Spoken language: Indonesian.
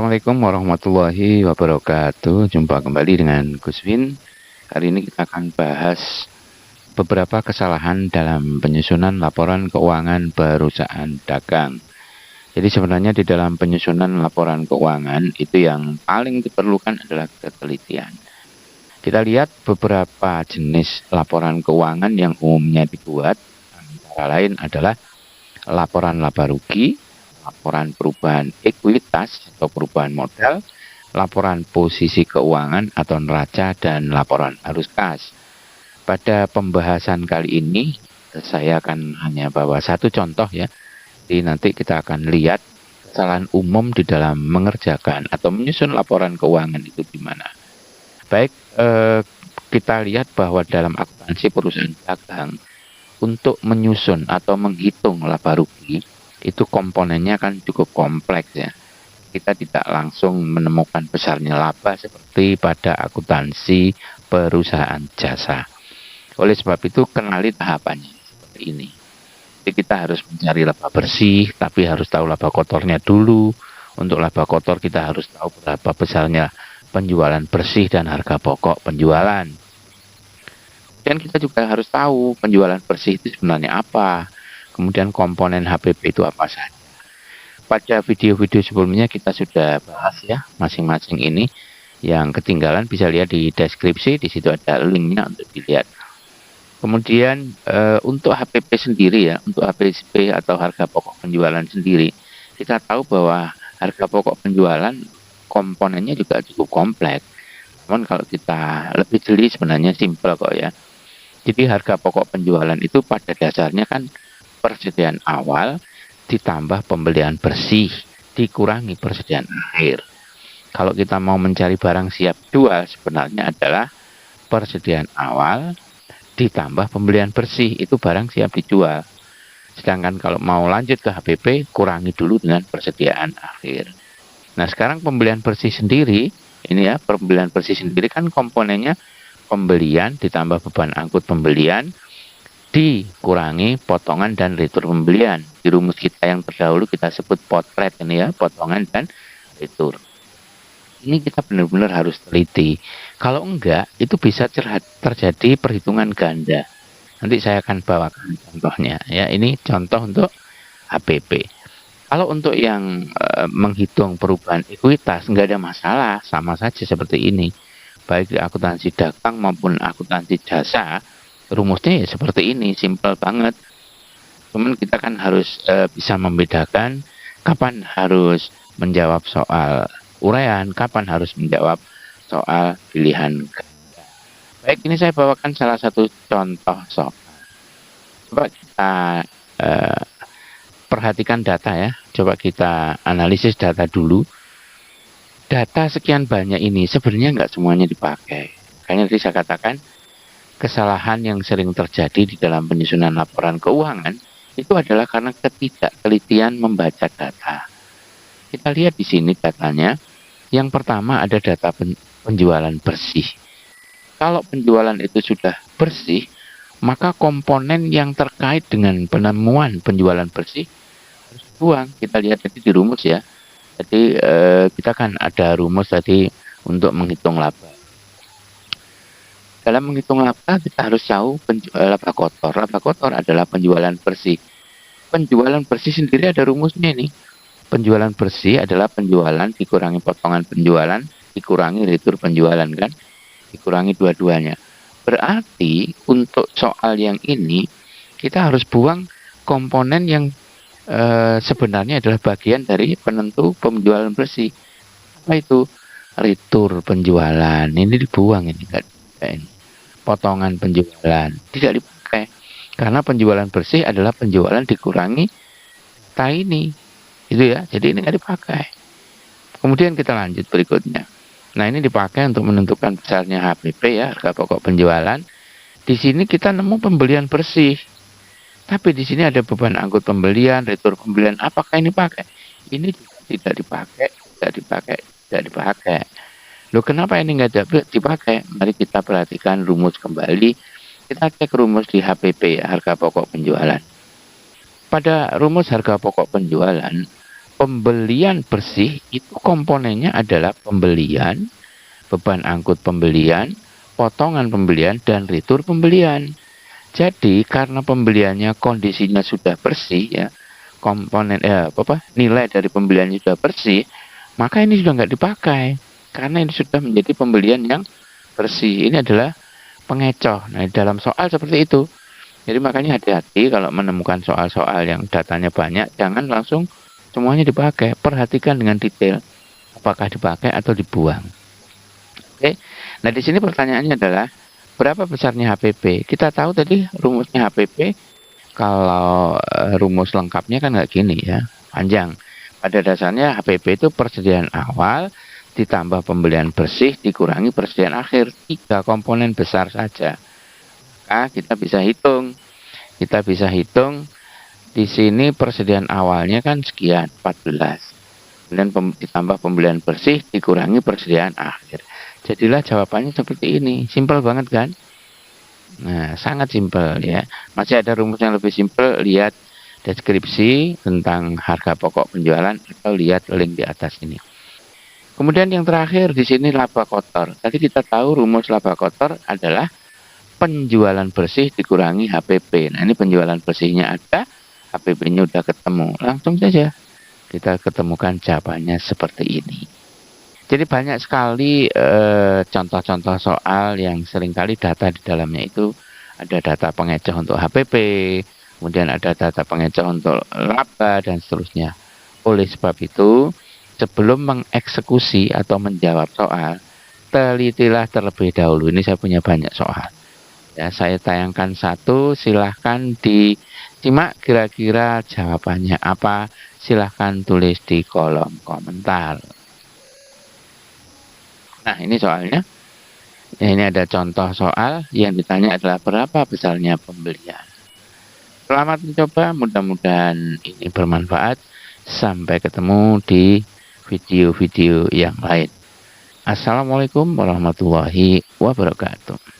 Assalamualaikum warahmatullahi wabarakatuh. Jumpa kembali dengan Gus Win. Hari ini kita akan bahas beberapa kesalahan dalam penyusunan laporan keuangan perusahaan dagang. Jadi sebenarnya di dalam penyusunan laporan keuangan itu yang paling diperlukan adalah ketelitian. Kita lihat beberapa jenis laporan keuangan yang umumnya dibuat, antara lain adalah laporan laba rugi, laporan perubahan ekuitas atau perubahan modal, laporan posisi keuangan atau neraca, dan laporan arus kas. Pada pembahasan kali ini, saya akan hanya bawa satu contoh ya. Jadi nanti kita akan lihat kesalahan umum di dalam mengerjakan atau menyusun laporan keuangan itu di mana. Baik, kita lihat bahwa dalam akuntansi perusahaan dagang, untuk menyusun atau menghitung laba rugi, itu komponennya kan cukup kompleks ya. Kita tidak langsung menemukan besarnya laba seperti pada akuntansi perusahaan jasa. Oleh sebab itu kenali tahapannya seperti ini. Jadi kita harus mencari laba bersih, tapi harus tahu laba kotornya dulu. Untuk laba kotor kita harus tahu berapa besarnya penjualan bersih dan harga pokok penjualan. Dan kita juga harus tahu penjualan bersih itu sebenarnya apa. Kemudian komponen HPP itu apa saja. Pada video-video sebelumnya kita sudah bahas ya masing-masing ini. Yang ketinggalan bisa lihat di deskripsi, di situ ada linknya untuk dilihat. Kemudian untuk HPP sendiri ya, untuk HPP atau harga pokok penjualan sendiri, kita tahu bahwa harga pokok penjualan komponennya juga cukup kompleks. Namun kalau kita lebih jeli sebenarnya simpel kok ya. Jadi harga pokok penjualan itu pada dasarnya kan persediaan awal ditambah pembelian bersih dikurangi persediaan akhir. Kalau kita mau mencari barang siap jual sebenarnya adalah persediaan awal ditambah pembelian bersih, itu barang siap dijual. Sedangkan kalau mau lanjut ke HPP, kurangi dulu dengan persediaan akhir. Nah sekarang pembelian bersih sendiri, ini ya pembelian bersih sendiri kan komponennya pembelian ditambah beban angkut pembelian dikurangi potongan dan retur pembelian. Di rumus kita yang terdahulu kita sebut potret ini ya, potongan dan retur. Ini kita benar-benar harus teliti. Kalau enggak, itu bisa terjadi perhitungan ganda. Nanti saya akan bawakan contohnya ya. Ini contoh untuk HPP. Kalau untuk yang menghitung perubahan ekuitas enggak ada masalah, sama saja seperti ini. Baik di akuntansi dagang maupun akuntansi jasa, rumusnya ya seperti ini, simple banget. Cuman kita kan harus bisa membedakan kapan harus menjawab soal uraian, kapan harus menjawab soal pilihan. Baik, ini saya bawakan salah satu contoh soal. Coba kita perhatikan data ya. Coba kita analisis data dulu. Data sekian banyak ini sebenarnya nggak semuanya dipakai. Kayaknya tadi saya katakan, kesalahan yang sering terjadi di dalam penyusunan laporan keuangan itu adalah karena ketidaktelitian membaca data. Kita lihat di sini datanya. Yang pertama ada data penjualan bersih. Kalau penjualan itu sudah bersih, maka komponen yang terkait dengan penemuan penjualan bersih harus dibuang. Kita lihat tadi di rumus ya. Jadi kita kan ada rumus tadi untuk menghitung laba. Dalam menghitung laba kita harus tahu laba kotor. Laba kotor adalah penjualan bersih. Penjualan bersih sendiri ada rumusnya nih. Penjualan bersih adalah penjualan dikurangi potongan penjualan dikurangi retur penjualan kan. Dikurangi dua-duanya. Berarti untuk soal yang ini kita harus buang komponen yang sebenarnya adalah bagian dari penentu penjualan bersih. Apa itu? Retur penjualan. Ini dibuang ini enggak dipakai. Potongan penjualan tidak dipakai karena penjualan bersih adalah penjualan dikurangi data ini itu ya, jadi ini nggak dipakai. Kemudian kita lanjut berikutnya. Nah ini dipakai untuk menentukan besarnya HPP ya, harga pokok penjualan. Di sini kita nemu pembelian bersih, tapi di sini ada beban angkut pembelian, retur pembelian. Apakah ini pakai? Ini juga tidak dipakai. Loh kenapa ini nggak dipakai? Mari kita perhatikan rumus kembali. Kita cek rumus di HPP ya, harga pokok penjualan. Pada rumus harga pokok penjualan, pembelian bersih itu komponennya adalah pembelian, beban angkut pembelian, potongan pembelian, dan retur pembelian. Jadi karena pembeliannya kondisinya sudah bersih ya, nilai dari pembeliannya sudah bersih, maka ini sudah nggak dipakai karena ini sudah menjadi pembelian yang bersih. Ini adalah pengecoh. Nah, dalam soal seperti itu. Jadi makanya hati-hati kalau menemukan soal-soal yang datanya banyak, jangan langsung semuanya dipakai. Perhatikan dengan detail apakah dipakai atau dibuang. Oke. Nah, di sini pertanyaannya adalah berapa besarnya HPP? Kita tahu tadi rumusnya HPP, kalau rumus lengkapnya kan nggak gini ya, panjang. Pada dasarnya HPP itu persediaan awal ditambah pembelian bersih dikurangi persediaan akhir. 3 komponen besar saja. Nah, kita bisa hitung. Di sini persediaan awalnya kan sekian, 14. Kemudian ditambah pembelian bersih dikurangi persediaan akhir. Jadilah jawabannya seperti ini. Simpel banget kan? Nah, sangat simpel ya. Masih ada rumus yang lebih simpel, lihat deskripsi tentang harga pokok penjualan atau lihat link di atas ini. Kemudian yang terakhir di sini laba kotor. Tadi kita tahu rumus laba kotor adalah penjualan bersih dikurangi HPP. Nah, ini penjualan bersihnya ada, HPP-nya udah ketemu. Langsung saja kita ketemukan jawabannya seperti ini. Jadi banyak sekali contoh-contoh soal yang seringkali data di dalamnya itu ada data pengecoh untuk HPP, kemudian ada data pengecoh untuk laba dan seterusnya. Oleh sebab itu, sebelum mengeksekusi atau menjawab soal, telitilah terlebih dahulu. Ini saya punya banyak soal. Ya, saya tayangkan satu, silahkan disimak kira-kira jawabannya apa. Silahkan tulis di kolom komentar. Nah, ini soalnya. Ya, ini ada contoh soal yang ditanya adalah berapa besarnya pembelian. Selamat mencoba, mudah-mudahan ini bermanfaat. Sampai ketemu di video-video yang lain. Assalamualaikum warahmatullahi wabarakatuh.